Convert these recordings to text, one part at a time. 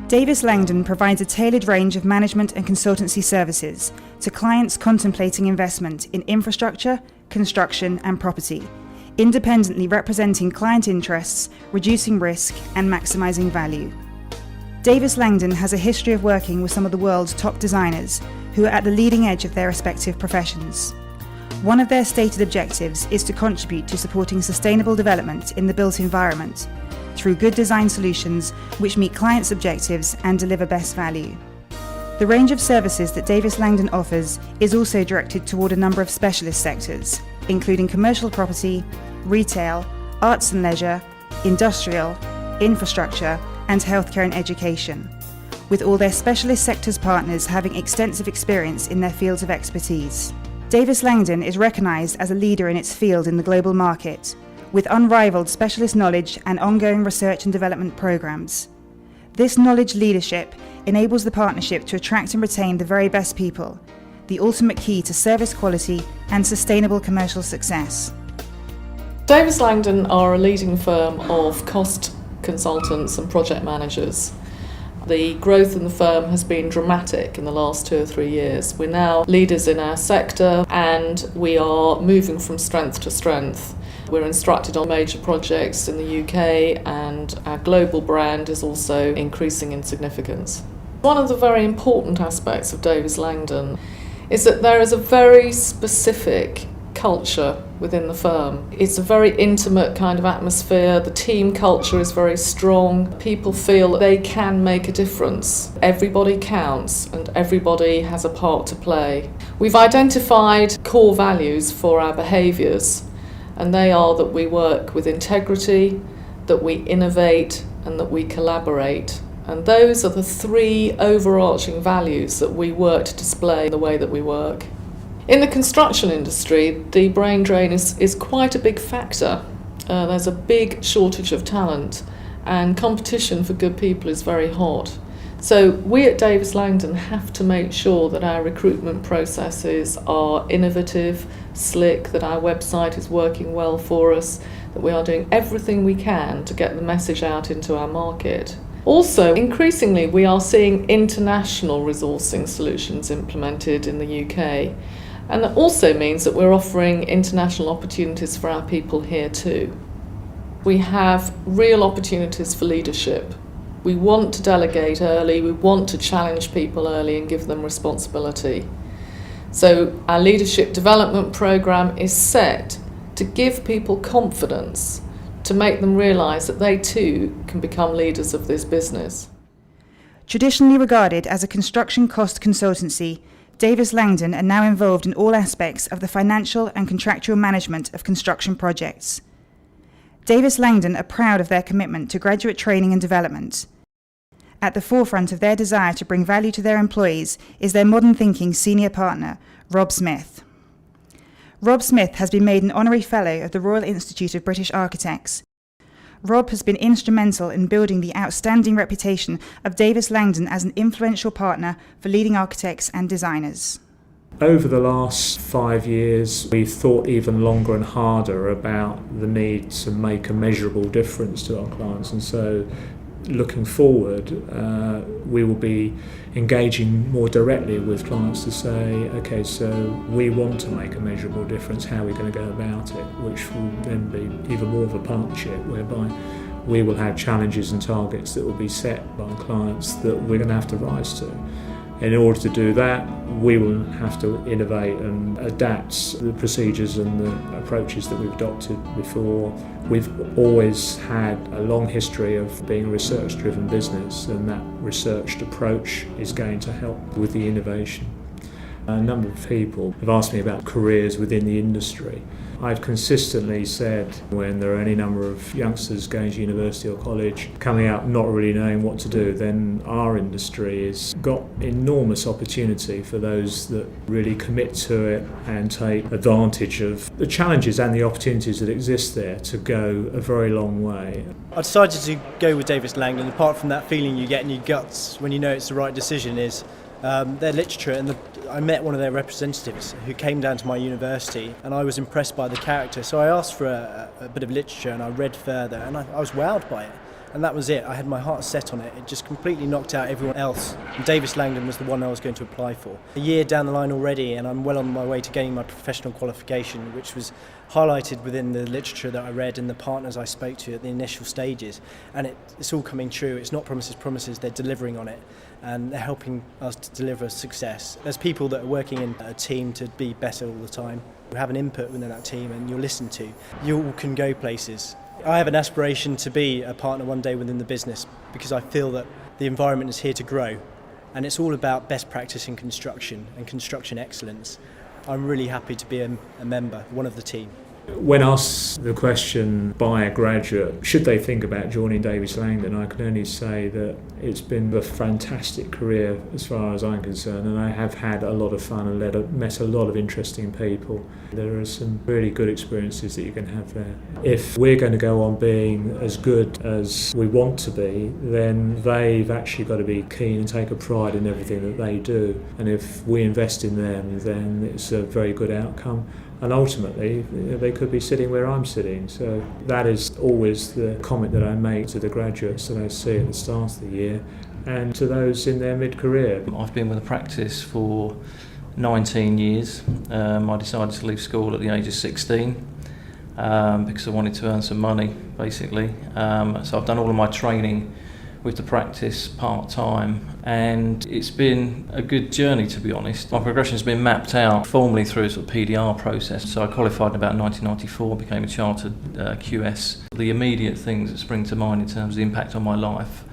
Davis Langdon provides a tailored range of management and consultancy services to clients contemplating investment in infrastructure, construction and property, independently representing client interests, reducing risk and maximising value. Davis Langdon has a history of working with some of the world's top designers who are at the leading edge of their respective professions. One of their stated objectives is to contribute to supporting sustainable development in the built environment through good design solutions which meet clients' objectives and deliver best value. The range of services that Davis Langdon offers is also directed toward a number of specialist sectors, including commercial property, retail, arts and leisure, industrial, infrastructure, and healthcare and education, with all their specialist sectors partners having extensive experience in their fields of expertise. Davis Langdon is recognised as a leader in its field in the global market, with unrivaled specialist knowledge and ongoing research and development programs. This knowledge leadership enables the partnership to attract and retain the very best people, the ultimate key to service quality and sustainable commercial success. Davis Langdon are a leading firm of cost consultants and project managers. The growth in the firm has been dramatic in the last 2 or 3 years. We're now leaders in our sector and we are moving from strength to strength. We're instructed on major projects in the UK and our global brand is also increasing in significance. One of the very important aspects of Davis Langdon is that there is a very specific culture within the firm. It's a very intimate kind of atmosphere. The team culture is very strong. People feel that they can make a difference. Everybody counts and everybody has a part to play. We've identified core values for our behaviours, and they are that we work with integrity, that we innovate and that we collaborate. And those are the 3 overarching values that we work to display in the way that we work. In the construction industry, the brain drain is quite a big factor. There's a big shortage of talent and competition for good people is very hot. So we at Davis Langdon have to make sure that our recruitment processes are innovative, slick, that our website is working well for us, that we are doing everything we can to get the message out into our market. Also, increasingly we are seeing international resourcing solutions implemented in the UK. And that also means that we're offering international opportunities for our people here too. We have real opportunities for leadership. We want to delegate early, we want to challenge people early and give them responsibility. So our leadership development programme is set to give people confidence, to make them realise that they too can become leaders of this business. Traditionally regarded as a construction cost consultancy, Davis Langdon are now involved in all aspects of the financial and contractual management of construction projects. Davis Langdon are proud of their commitment to graduate training and development. At the forefront of their desire to bring value to their employees is their modern thinking senior partner, Rob Smith. Rob Smith has been made an Honorary Fellow of the Royal Institute of British Architects. Rob has been instrumental in building the outstanding reputation of Davis Langdon as an influential partner for leading architects and designers. Over the last 5 years, we've thought even longer and harder about the need to make a measurable difference to our clients, and so looking forward, we will be engaging more directly with clients to say, okay, so we want to make a measurable difference, how are we going to go about it, which will then be even more of a partnership whereby we will have challenges and targets that will be set by clients that we're going to have to rise to. In order to do that, we will have to innovate and adapt the procedures and the approaches that we've adopted before. We've always had a long history of being a research-driven business, and that researched approach is going to help with the innovation. A number of people have asked me about careers within the industry. I've consistently said when there are any number of youngsters going to university or college coming out not really knowing what to do, then our industry has got enormous opportunity for those that really commit to it and take advantage of the challenges and the opportunities that exist there to go a very long way. I decided to go with Davis Langdon. Apart from that feeling you get in your guts when you know it's the right decision, is their literature, and I met one of their representatives who came down to my university, and I was impressed by the character, so I asked for a bit of literature and I read further, and I was wowed by it. and that was it. I had my heart set on it. It just completely knocked out everyone else. And Davis Langdon was the one I was going to apply for. A year down the line already, and I'm well on my way to gaining my professional qualification, which was highlighted within the literature that I read and the partners I spoke to at the initial stages. And it's all coming true. It's not promises, they're delivering on it. And they're helping us to deliver success. There's people that are working in a team to be better all the time. You have an input within that team and you're listened to. You all can go places. I have an aspiration to be a partner one day within the business because I feel that the environment is here to grow, and it's all about best practice in construction and construction excellence. I'm really happy to be a member, one of the team. When asked the question by a graduate, should they think about joining Davis Langdon, I can only say that it's been a fantastic career as far as I'm concerned, and I have had a lot of fun and met a lot of interesting people. There are some really good experiences that you can have there. If we're going to go on being as good as we want to be, then they've actually got to be keen and take a pride in everything that they do. And if we invest in them, then it's a very good outcome. And ultimately, they could be sitting where I'm sitting. So that is always the comment that I make to the graduates that I see at the start of the year and to those in their mid-career. I've been with the practice for 19 years. I decided to leave school at the age of 16 because I wanted to earn some money, basically. So I've done all of my training with the practice part-time, and it's been a good journey, to be honest. My progression has been mapped out formally through a sort of PDR process. So I qualified in about 1994, became a chartered QS. The immediate things that spring to mind in terms of the impact on my life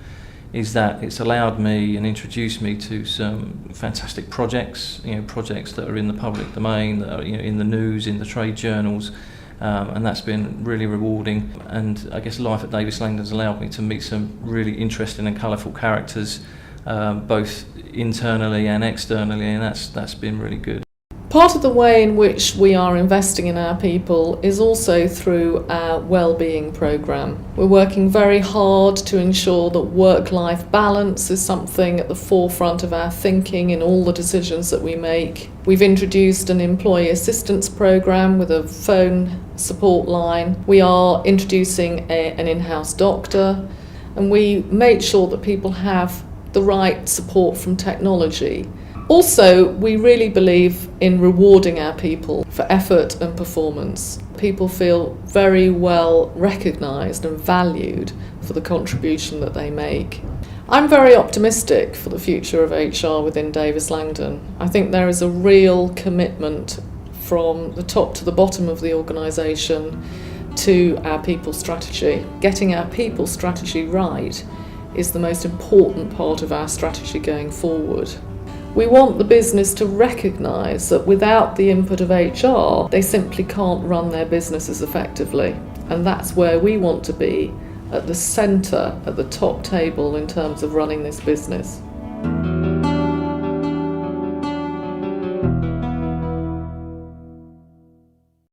is that it's allowed me and introduced me to some fantastic projects, projects that are in the public domain, that are in the news, in the trade journals. And that's been really rewarding, and I guess life at Davis Langdon has allowed me to meet some really interesting and colourful characters, both internally and externally, and that's been really good. Part of the way in which we are investing in our people is also through our wellbeing programme. We're working very hard to ensure that work-life balance is something at the forefront of our thinking in all the decisions that we make. We've introduced an employee assistance programme with a phone support line. We are introducing an in-house doctor, and we make sure that people have the right support from technology. Also, we really believe in rewarding our people for effort and performance. People feel very well recognised and valued for the contribution that they make. I'm very optimistic for the future of HR within Davis Langdon. I think there is a real commitment from the top to the bottom of the organisation to our people strategy. Getting our people strategy right is the most important part of our strategy going forward. We want the business to recognise that without the input of HR, they simply can't run their businesses effectively. And that's where we want to be, at the centre, at the top table in terms of running this business.